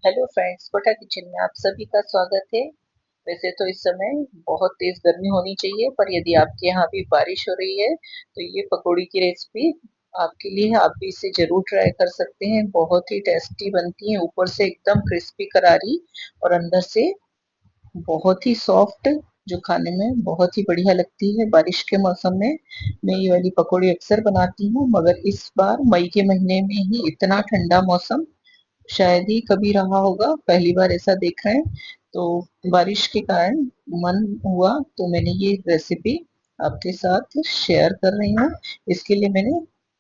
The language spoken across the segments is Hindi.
हेलो फ्रेंड्स, कोटा किचन में आप सभी का स्वागत है। वैसे तो इस समय बहुत तेज गर्मी होनी चाहिए, पर यदि आपके यहाँ भी बारिश हो रही है तो ये पकौड़ी की रेसिपी आपके लिए है। आप भी इसे जरूर ट्राई कर सकते हैं। बहुत ही टेस्टी बनती है, ऊपर से एकदम क्रिस्पी करारी और अंदर से बहुत ही सॉफ्ट, जो खाने में बहुत ही बढ़िया लगती है। बारिश के मौसम में मैं ये वाली पकौड़ी अक्सर बनाती हूँ, मगर इस बार मई के महीने में ही इतना ठंडा मौसम शायद ही कभी रहा होगा, पहली बार ऐसा देख रहे हैं। तो बारिश के कारण मन हुआ तो मैंने ये रेसिपी आपके साथ शेयर कर रही हूँ। इसके लिए मैंने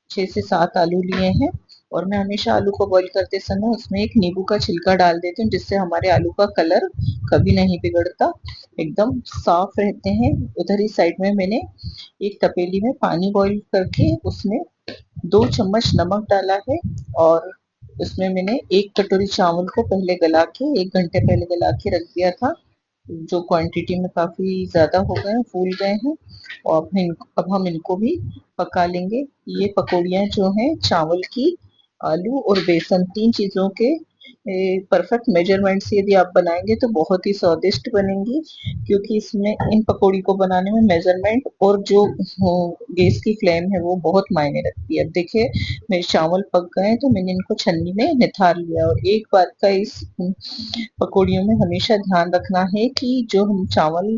6 से 7 आलू लिए हैं, और मैं हमेशा आलू को बॉईल करते समय उसमें एक नींबू का छिलका डाल देती हूँ, जिससे हमारे आलू का कलर कभी नहीं बिगड़ता, एकदम साफ रहते हैं। उधर ही साइड में मैंने एक तपेली में पानी बॉईल करके उसमें 2 चम्मच नमक डाला है, और उसमें मैंने 1 कटोरी चावल को पहले गला के 1 घंटे पहले गला के रख दिया था, जो क्वांटिटी में काफी ज्यादा हो गए हैं, फूल गए हैं। और अब हम इनको भी पका लेंगे। ये पकौड़ियाँ जो हैं चावल की, आलू और बेसन, तीन चीजों के परफेक्ट मेजरमेंट से यदि आप बनाएंगे तो बहुत ही स्वादिष्ट बनेंगी, क्योंकि इसमें इन पकौड़ी को बनाने में मेजरमेंट और जो गैस की फ्लेम है वो बहुत मायने रखती है। अब देखिए, मेरे चावल पक गए तो मैंने इनको छन्नी में निथार लिया। और एक बात का इस पकौड़ियों में हमेशा ध्यान रखना है कि जो हम चावल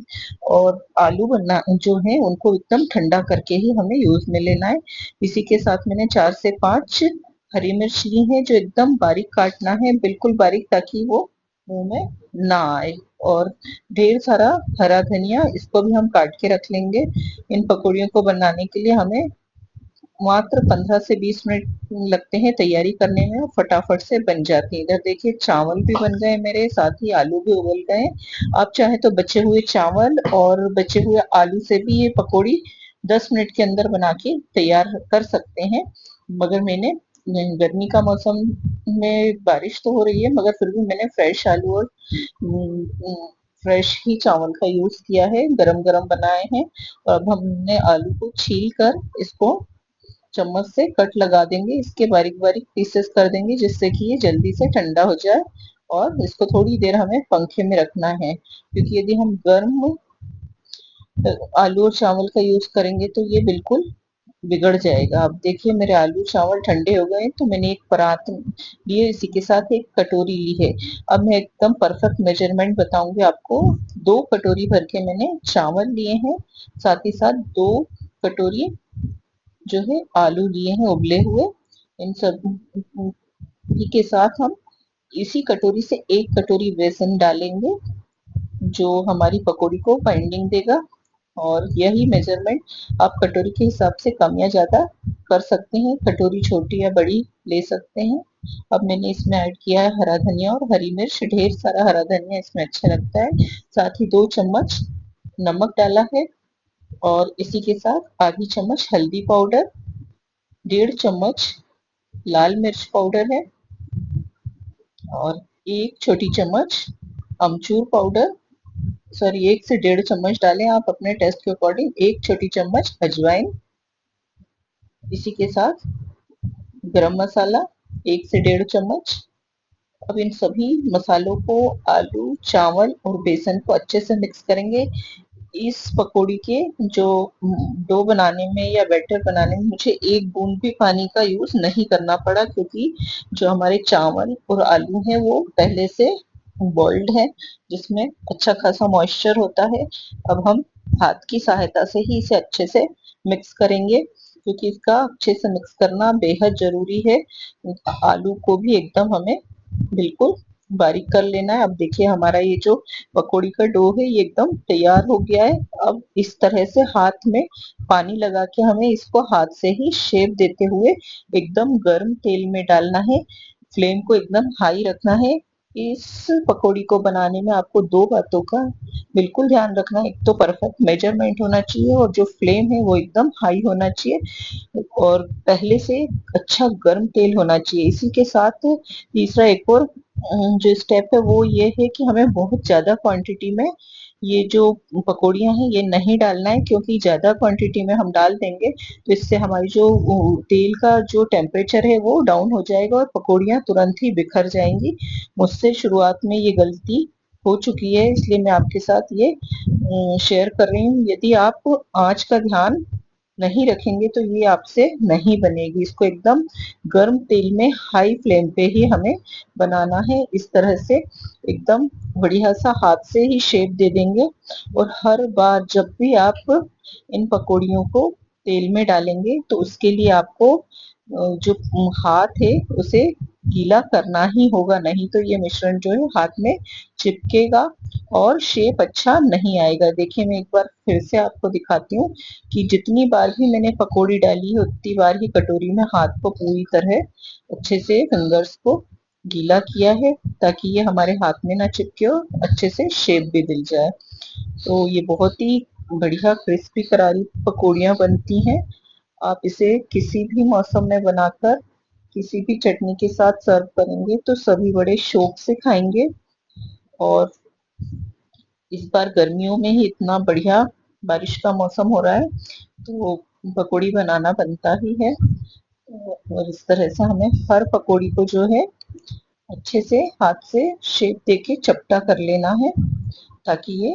और आलू बना जो है उनको एकदम ठंडा करके ही हमें यूज में लेना है। इसी के साथ मैंने 4 से 5 हरी मिर्च ली है, जो एकदम बारीक काटना है, बिल्कुल बारीक, ताकि वो मुंह में ना आए। और ढेर सारा हरा धनिया, इसको भी हम काट के रख लेंगे। इन पकौड़ियों को बनाने के लिए हमें मात्र 15 से 20 मिनट लगते हैं तैयारी करने में, और फटाफट से बन जाती है। इधर देखिए, चावल भी बन गए मेरे, साथ ही आलू भी उबल गए। आप चाहे तो बचे हुए चावल और बचे हुए आलू से भी ये पकौड़ी 10 मिनट के अंदर बना के तैयार कर सकते हैं। मगर मैंने गर्मी का मौसम में बारिश तो हो रही है, मगर फिर भी मैंने फ्रेश आलू और फ्रेश ही चावल का यूज किया है, गरम गरम बनाए हैं। और अब हमने आलू को छील कर इसको चम्मच से कट लगा देंगे, इसके बारीक बारीक पीसेस कर देंगे, जिससे कि ये जल्दी से ठंडा हो जाए। और इसको थोड़ी देर हमें पंखे में रखना है, क्योंकि यदि हम गर्म आलू और चावल का यूज करेंगे तो ये बिल्कुल बिगड़ जाएगा। अब देखिए, मेरे आलू चावल ठंडे हो गए तो मैंने एक परात लिए, इसी के साथ एक कटोरी ली है। अब मैं एकदम परफेक्ट मेजरमेंट बताऊंगी आपको। 2 कटोरी भर के मैंने चावल लिए हैं, साथ ही साथ 2 कटोरी जो है आलू लिए हैं उबले हुए। इन सब के साथ हम इसी कटोरी से 1 कटोरी बेसन डालेंगे, जो हमारी पकौड़ी को बाइंडिंग देगा। और यही मेजरमेंट आप कटोरी के हिसाब से कम या ज्यादा कर सकते हैं, कटोरी छोटी या बड़ी ले सकते हैं। अब मैंने इसमें ऐड किया है हरा धनिया और हरी मिर्च, ढेर सारा हरा धनिया इसमें अच्छा लगता है। साथ ही 2 चम्मच नमक डाला है, और इसी के साथ आधी चम्मच हल्दी पाउडर, 1.5 चम्मच लाल मिर्च पाउडर है, और 1 छोटी चम्मच अमचूर पाउडर, सॉरी 1 से 1.5 चम्मच डालें आप अपने टेस्ट के अकॉर्डिंग, 1 छोटी चम्मच अजवाइन, इसी के साथ गरम मसाला 1 से 1.5 चम्मच। अब इन सभी मसालों को आलू चावल और बेसन को अच्छे से मिक्स करेंगे। इस पकौड़ी के जो डो बनाने में या बैटर बनाने में मुझे एक बूंद भी पानी का यूज नहीं करना पड़ा, क्योंकि जो हमारे चावल और आलू हैं वो पहले से बॉइल्ड है, जिसमें अच्छा खासा मॉइस्चर होता है। अब हम हाथ की सहायता से ही इसे अच्छे से मिक्स करेंगे, क्योंकि इसका अच्छे से मिक्स करना बेहद जरूरी है। आलू को भी एकदम हमें बिल्कुल बारीक कर लेना है। अब देखिए, हमारा ये जो पकौड़ी का डो है ये एकदम तैयार हो गया है। अब इस तरह से हाथ में पानी लगा के हमें इसको हाथ से ही शेप देते हुए एकदम गर्म तेल में डालना है। फ्लेम को एकदम हाई रखना है। इस पकौड़ी को बनाने में आपको 2 बातों का बिल्कुल ध्यान रखना है। एक तो परफेक्ट मेजरमेंट होना चाहिए, और जो फ्लेम है वो एकदम हाई होना चाहिए, और पहले से अच्छा गर्म तेल होना चाहिए। इसी के साथ तीसरा एक और जो स्टेप है वो ये है कि हमें बहुत ज्यादा क्वांटिटी में ये जो पकौड़ियाँ हैं ये नहीं डालना है, क्योंकि ज़्यादा क्वांटिटी में हम डाल देंगे तो इससे हमारी जो तेल का जो टेम्परेचर है वो डाउन हो जाएगा और पकौड़ियाँ तुरंत ही बिखर जाएंगी। मुझसे शुरुआत में ये गलती हो चुकी है, इसलिए मैं आपके साथ ये शेयर कर रही हूँ। यदि आप आँच का ध्यान नहीं रखेंगे तो ये आपसे नहीं बनेगी। इसको एकदम गर्म तेल में हाई फ्लेम पे ही हमें बनाना है। इस तरह से एकदम बढ़िया सा हाथ से ही शेप दे देंगे। और हर बार जब भी आप इन पकौड़ियों को तेल में डालेंगे तो उसके लिए आपको जो हाथ है उसे गीला करना ही होगा, नहीं तो ये मिश्रण जो है हाथ में चिपकेगा और शेप अच्छा नहीं आएगा। देखिए मैं एक बार फिर से आपको दिखाती हूँ कि जितनी बार भी मैंने पकौड़ी डाली है उतनी बार ही कटोरी में हाथ को पूरी तरह अच्छे से फिंगर्स को गीला किया है, ताकि ये हमारे हाथ में ना चिपके और अच्छे से शेप भी दिल जाए। तो ये बहुत ही बढ़िया क्रिस्पी करारी पकौड़ियाँ बनती हैं। आप इसे किसी भी मौसम में बनाकर किसी भी चटनी के साथ सर्व करेंगे तो सभी बड़े शौक से खाएंगे। और इस बार गर्मियों में ही इतना बढ़िया बारिश का मौसम हो रहा है तो पकौड़ी बनाना बनता ही है। और इस तरह से हमें हर पकौड़ी को जो है अच्छे से हाथ से शेप देके चपटा कर लेना है, ताकि ये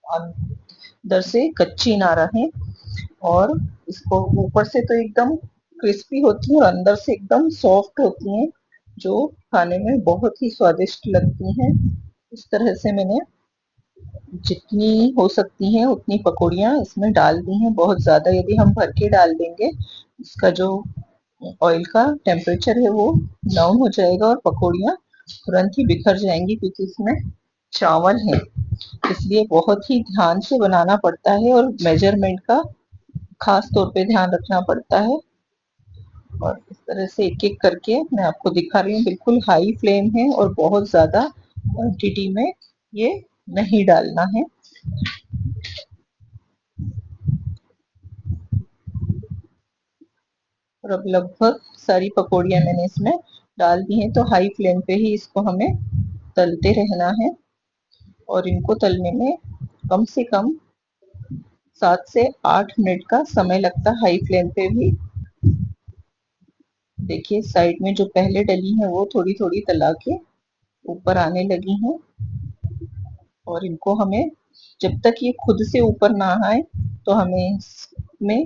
अंदर से कच्ची ना रहे। और इसको ऊपर से तो एकदम क्रिस्पी होती है और अंदर से एकदम सॉफ्ट होती हैं, जो खाने में बहुत ही स्वादिष्ट लगती हैं। इस तरह से मैंने जितनी हो सकती हैं उतनी पकौड़ियाँ इसमें डाल दी हैं। बहुत ज़्यादा यदि हम भर के डाल देंगे, इसका जो ऑयल का टेम्परेचर है वो डाउन हो जाएगा और पकौड़ियाँ तुरंत ही बिखर जाएंगी, क्योंकि इसमें चावल है। इसलिए बहुत ही ध्यान से बनाना पड़ता है और मेजरमेंट का खास तौर पे ध्यान रखना पड़ता है। और इस तरह से एक एक करके मैं आपको दिखा रही हूँ। बिल्कुल हाई फ्लेम है और बहुत ज्यादा क्वांटिटी में ये नहीं डालना है। और अब लगभग सारी पकौड़ियाँ मैंने इसमें डाल दी हैं, तो हाई फ्लेम पे ही इसको हमें तलते रहना है। और इनको तलने में कम से कम 7 से 8 मिनट का समय लगता है हाई फ्लेम पे भी। देखिए साइड में जो पहले डली है वो थोड़ी थोड़ी तला के ऊपर आने लगी हैं। और इनको हमें जब तक ये खुद से ऊपर ना आए तो हमें इसमें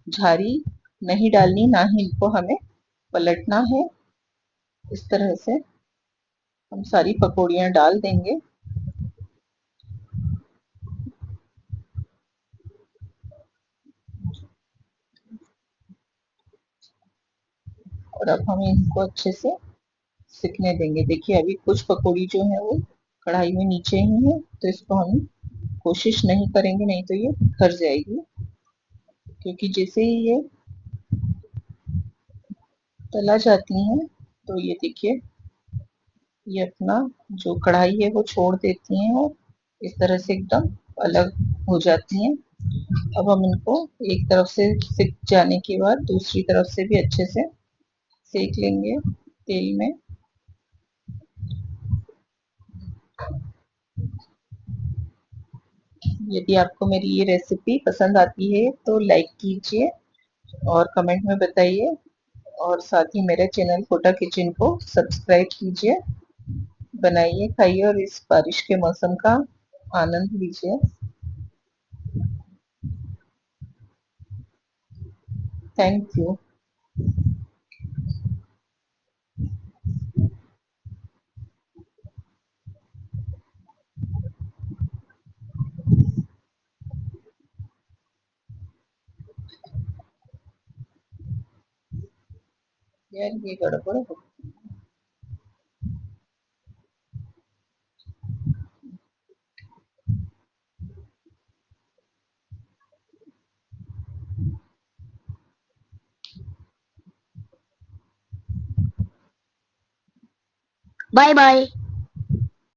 झारी नहीं डालनी, ना ही इनको हमें पलटना है। इस तरह से हम सारी पकौड़ियाँ डाल देंगे। और अब हम इनको अच्छे से सिकने देंगे। देखिए अभी कुछ पकौड़ी जो है वो कढ़ाई में नीचे ही है, तो इसको हम कोशिश नहीं करेंगे, नहीं तो ये बिखर जाएगी। क्योंकि जैसे ही ये तला जाती हैं तो ये देखिए ये अपना जो कढ़ाई है वो छोड़ देती हैं और इस तरह से एकदम अलग हो जाती हैं। अब हम इनको एक तरफ से सिक जाने के बाद दूसरी तरफ से भी अच्छे से सेक लेंगे तेल में। यदि आपको मेरी ये रेसिपी पसंद आती है तो लाइक कीजिए और कमेंट में बताइए। और साथ ही मेरे चैनल कोटा किचन को सब्सक्राइब कीजिए। बनाइए, खाइए और इस बारिश के मौसम का आनंद लीजिए। Thank you. यार ये गड़बड़ हो बाय बाय।